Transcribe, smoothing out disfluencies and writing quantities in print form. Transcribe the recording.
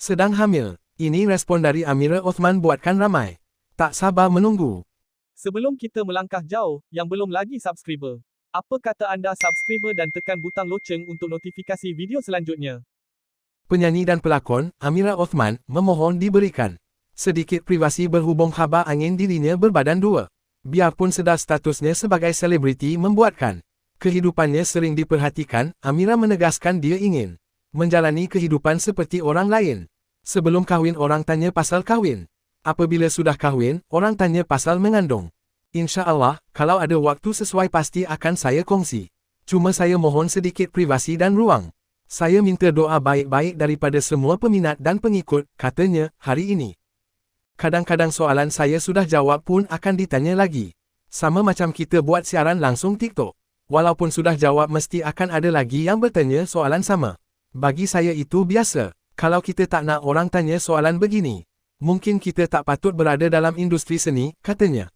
Sedang hamil. Ini respon dari Amira Othman buatkan ramai. Tak sabar menunggu. Sebelum kita melangkah jauh, yang belum lagi subscriber, apa kata anda subscriber dan tekan butang loceng untuk notifikasi video selanjutnya? Penyanyi dan pelakon, Amira Othman, memohon diberikan sedikit privasi berhubung khabar angin dirinya berbadan dua. Biarpun sedar statusnya sebagai selebriti membuatkan kehidupannya sering diperhatikan, Amira menegaskan dia ingin menjalani kehidupan seperti orang lain. Sebelum kahwin orang tanya pasal kahwin. Apabila sudah kahwin, orang tanya pasal mengandung. Insya Allah, kalau ada waktu sesuai pasti akan saya kongsi. Cuma saya mohon sedikit privasi dan ruang. Saya minta doa baik-baik daripada semua peminat dan pengikut, katanya, hari ini. Kadang-kadang soalan saya sudah jawab pun akan ditanya lagi. Sama macam kita buat siaran langsung TikTok. Walaupun sudah jawab mesti akan ada lagi yang bertanya soalan sama. Bagi saya itu biasa. Kalau kita tak nak orang tanya soalan begini, mungkin kita tak patut berada dalam industri seni, katanya.